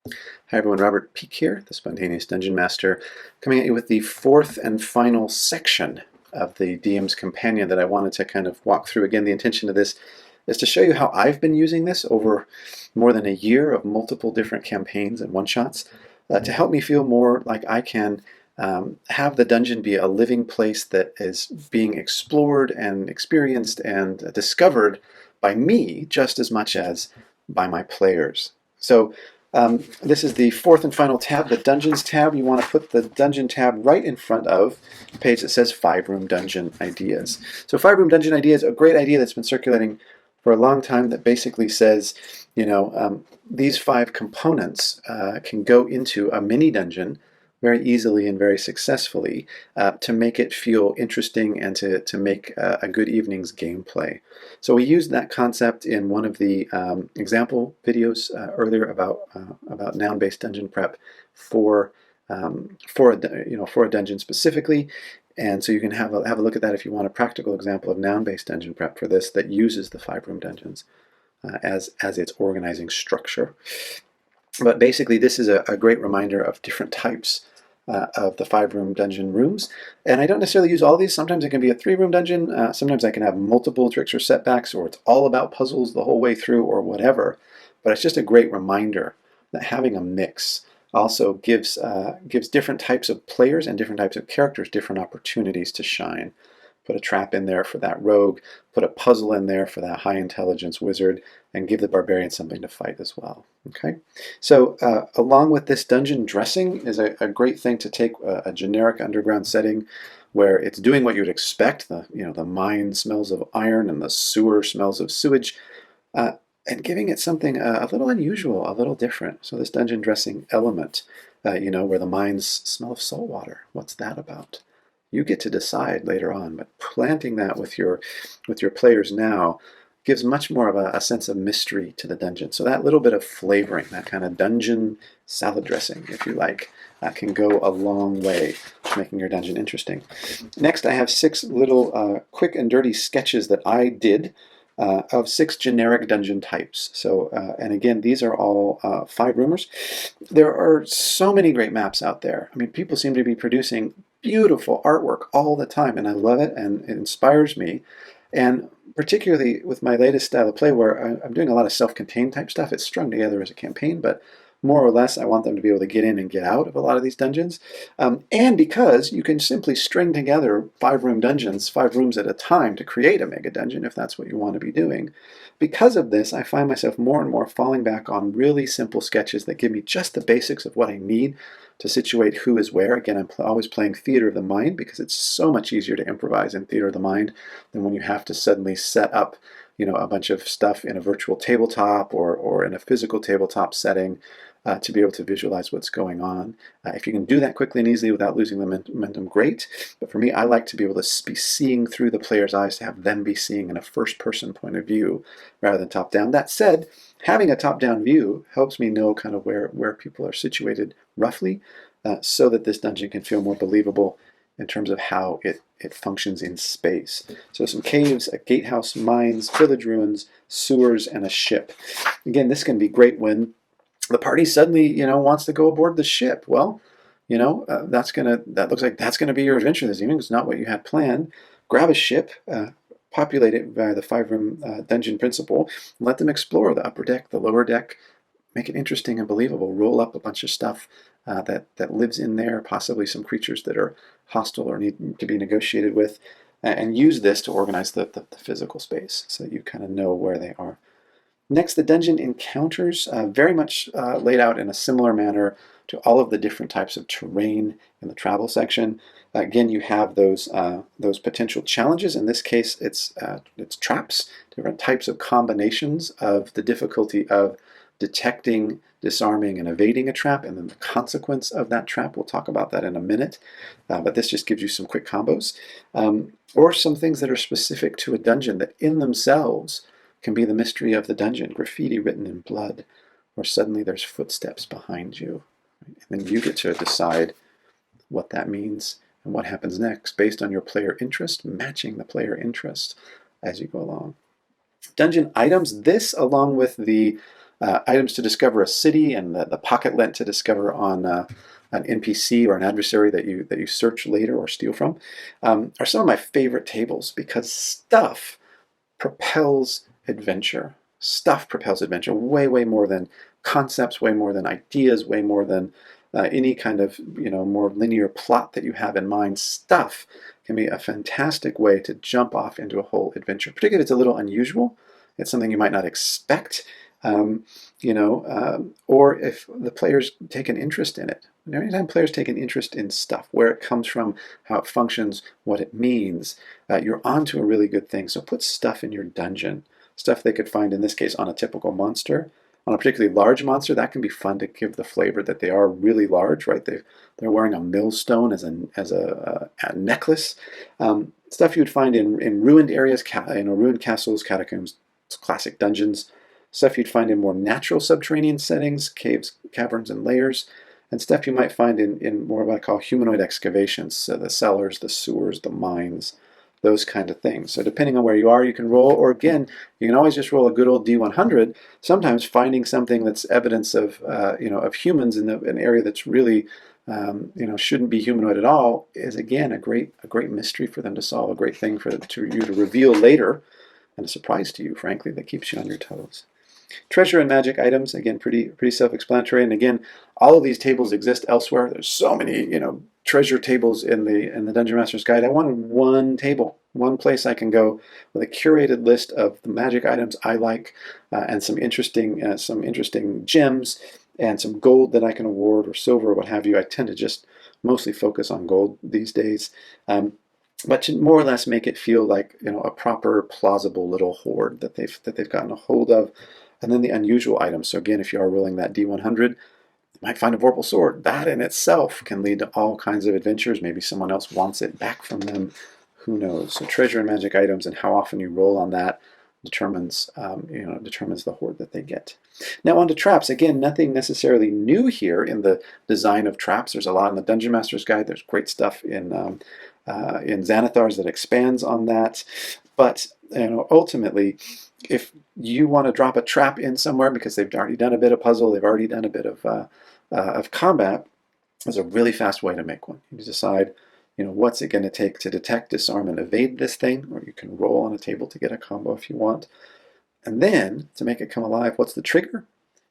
Hi everyone, Robert Peak here, the Spontaneous Dungeon Master, coming at you with the fourth and final section of the DM's Companion that I wanted to kind of walk through. Again, the intention of this is to show you how I've been using this over more than a year of multiple different campaigns and one-shots to help me feel more like I can have the dungeon be a living place that is being explored and experienced and discovered by me just as much as by my players. So this is the fourth and final tab, the Dungeons tab. You want to put the Dungeon tab right in front of the page that says 5-Room Dungeon Ideas. So 5-Room Dungeon Ideas, a great idea that's been circulating for a long time that basically says, these 5 components can go into a mini dungeon very easily and very successfully to make it feel interesting and to make a good evening's gameplay. So we used that concept in one of the example videos earlier about noun-based dungeon prep for a dungeon specifically. And so you can have a look at that if you want a practical example of noun-based dungeon prep for this that uses the 5-room dungeons as its organizing structure. But basically, this is a great reminder of different types of the 5-room dungeon rooms. And I don't necessarily use all of these. Sometimes it can be a 3-room dungeon. Sometimes I can have multiple tricks or setbacks, or it's all about puzzles the whole way through, or whatever. But it's just a great reminder that having a mix also gives different types of players and different types of characters different opportunities to shine. Put a trap in there for that rogue, put a puzzle in there for that high intelligence wizard, and give the barbarian something to fight as well. Okay, so along with this dungeon dressing is a great thing to take a generic underground setting where it's doing what you would expect. The mine smells of iron and the sewer smells of sewage, and giving it something a little unusual, a little different. So this dungeon dressing element, where the mines smell of salt water. What's that about? You get to decide later on, but planting that with your players now gives much more of a sense of mystery to the dungeon. So that little bit of flavoring, that kind of dungeon salad dressing, if you like, can go a long way to making your dungeon interesting. Next, I have 6 little quick and dirty sketches that I did of 6 generic dungeon types. So, and again, these are all 5-roomers. There are so many great maps out there. I mean, people seem to be producing beautiful artwork all the time, and I love it, and it inspires me. And particularly with my latest style of play, where I'm doing a lot of self-contained type stuff, it's strung together as a campaign, but more or less I want them to be able to get in and get out of a lot of these dungeons. And because you can simply string together 5-room dungeons, 5 rooms at a time, to create a mega dungeon if that's what you want to be doing. Because of this, I find myself more and more falling back on really simple sketches that give me just the basics of what I need to situate who is where. Again, I'm always playing theater of the mind because it's so much easier to improvise in theater of the mind than when you have to suddenly set up a bunch of stuff in a virtual tabletop or in a physical tabletop setting to be able to visualize what's going on. If you can do that quickly and easily without losing the momentum, great. But for me, I like to be able to be seeing through the player's eyes, to have them be seeing in a first-person point of view rather than top-down. That said, having a top-down view helps me know kind of where people are situated roughly, so that this dungeon can feel more believable in terms of how it functions in space. So some caves, a gatehouse, mines, village ruins, sewers, and a ship. Again, this can be great when the party suddenly, wants to go aboard the ship. Well, that looks like that's gonna be your adventure this evening. It's not what you had planned. Grab a ship, populate it via the 5-room dungeon principle, and let them explore the upper deck, the lower deck. Make it interesting and believable. Roll up a bunch of stuff that lives in there, possibly some creatures that are hostile or need to be negotiated with, and use this to organize the physical space so that you kind of know where they are. Next, the dungeon encounters, very much laid out in a similar manner to all of the different types of terrain in the travel section. Again, you have those potential challenges. In this case, it's traps, different types of combinations of the difficulty of detecting, disarming, and evading a trap, and then the consequence of that trap. We'll talk about that in a minute, but this just gives you some quick combos. Or some things that are specific to a dungeon that in themselves can be the mystery of the dungeon, graffiti written in blood, or suddenly there's footsteps behind you. Right? And then you get to decide what that means and what happens next based on your player interest, matching the player interest as you go along. Dungeon items, this along with the items to discover a city, and the pocket lent to discover on an NPC or an adversary that you search later or steal from, are some of my favorite tables, because stuff propels adventure. Stuff propels adventure way, way more than concepts, way more than ideas, way more than any kind of more linear plot that you have in mind. Stuff can be a fantastic way to jump off into a whole adventure, particularly if it's a little unusual. It's something you might not expect, or if the players take an interest in it. Anytime players take an interest in stuff, where it comes from, how it functions, what it means, you're onto a really good thing. So put stuff in your dungeon. Stuff they could find, in this case, on a typical monster. On a particularly large monster, that can be fun to give the flavor that they are really large, right? They're wearing a millstone as a necklace. Stuff you would find in ruined areas, ruined castles, catacombs, classic dungeons. Stuff you'd find in more natural subterranean settings, caves, caverns, and lairs. And stuff you might find in more what I call humanoid excavations, so the cellars, the sewers, the mines, those kind of things. So depending on where you are, you can roll, or again, you can always just roll a good old D100. Sometimes finding something that's evidence of humans in an area that's really shouldn't be humanoid at all is, again, a great mystery for them to solve, a great thing for you to reveal later, and a surprise to you, frankly, that keeps you on your toes. Treasure and magic items, again, pretty self-explanatory. And again, all of these tables exist elsewhere. There's so many, treasure tables in the Dungeon Master's Guide. I wanted one table, one place I can go with a curated list of the magic items I like, and some interesting gems, and some gold that I can award, or silver, or what have you. I tend to just mostly focus on gold these days. But to more or less make it feel like a proper, plausible little hoard that they've gotten a hold of. And then the unusual items. So again, if you are rolling that D100, you might find a vorpal sword. That in itself can lead to all kinds of adventures. Maybe someone else wants it back from them. Who knows? So treasure and magic items, and how often you roll on that determines the hoard that they get. Now on to traps. Again, nothing necessarily new here in the design of traps. There's a lot in the Dungeon Master's Guide. There's great stuff in Xanathar's that expands on that. But ultimately, if you want to drop a trap in somewhere because they've already done a bit of puzzle, they've already done a bit of combat, there's a really fast way to make one. You decide, what's it going to take to detect, disarm, and evade this thing, or you can roll on a table to get a combo if you want. And then, to make it come alive, what's the trigger?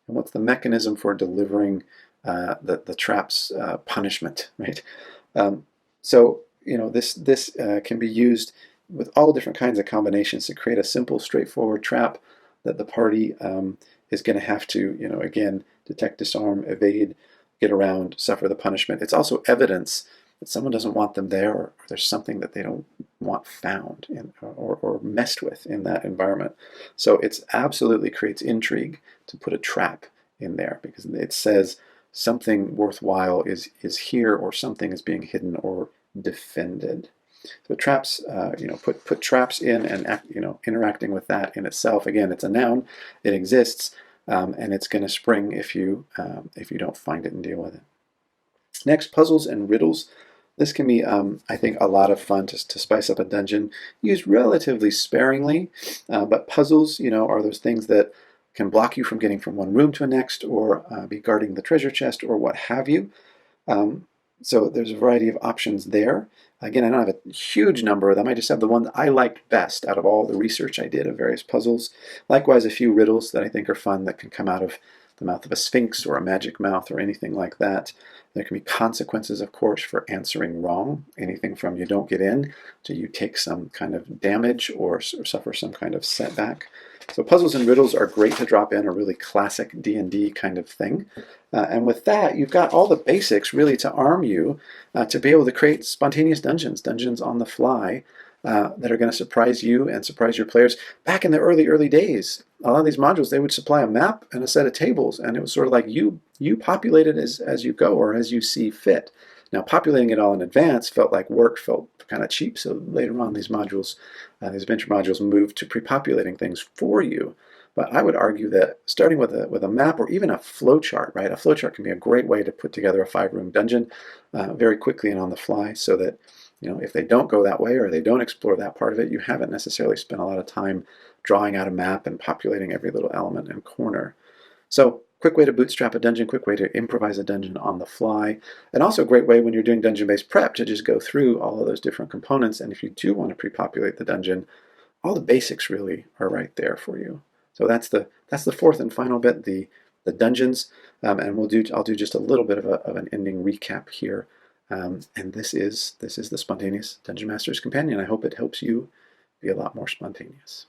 And what's the mechanism for delivering the trap's punishment, right? This can be used with all different kinds of combinations to create a simple, straightforward trap that the party is going to have to, again, detect, disarm, evade, get around, suffer the punishment. It's also evidence that someone doesn't want them there, or there's something that they don't want found or messed with in that environment. So it absolutely creates intrigue to put a trap in there, because it says something worthwhile is here, or something is being hidden or defended. So traps, put traps in, and interacting with that in itself. Again, it's a noun; it exists, and it's going to spring if you don't find it and deal with it. Next, puzzles and riddles. This can be, I think, a lot of fun to spice up a dungeon. Used relatively sparingly, but puzzles, are those things that can block you from getting from one room to the next, or be guarding the treasure chest, or what have you. So there's a variety of options there. Again, I don't have a huge number of them. I just have the one that I liked best out of all the research I did of various puzzles. Likewise, a few riddles that I think are fun that can come out of the mouth of a sphinx or a magic mouth or anything like that. There can be consequences, of course, for answering wrong. Anything from you don't get in to you take some kind of damage or suffer some kind of setback. So puzzles and riddles are great to drop in, a really classic D&D kind of thing. And with that, you've got all the basics really to arm you to be able to create spontaneous dungeons on the fly that are going to surprise you and surprise your players. Back in the early days, a lot of these modules, they would supply a map and a set of tables, and it was sort of like you populate it as you go, or as you see fit. Now, populating it all in advance felt like work, felt kind of cheap, so later on these modules, these adventure modules, moved to pre-populating things for you. But I would argue that starting with a map, or even a flowchart, right? A flowchart can be a great way to put together a 5-room dungeon very quickly and on the fly, so that if they don't go that way, or they don't explore that part of it, you haven't necessarily spent a lot of time drawing out a map and populating every little element and corner. So quick way to bootstrap a dungeon, quick way to improvise a dungeon on the fly, and also a great way when you're doing dungeon-based prep to just go through all of those different components. And if you do want to pre-populate the dungeon, all the basics really are right there for you. So that's the fourth and final bit, the dungeons, and I'll do just a little bit of an ending recap here. And this is the Spontaneous Dungeon Master's Companion. I hope it helps you be a lot more spontaneous.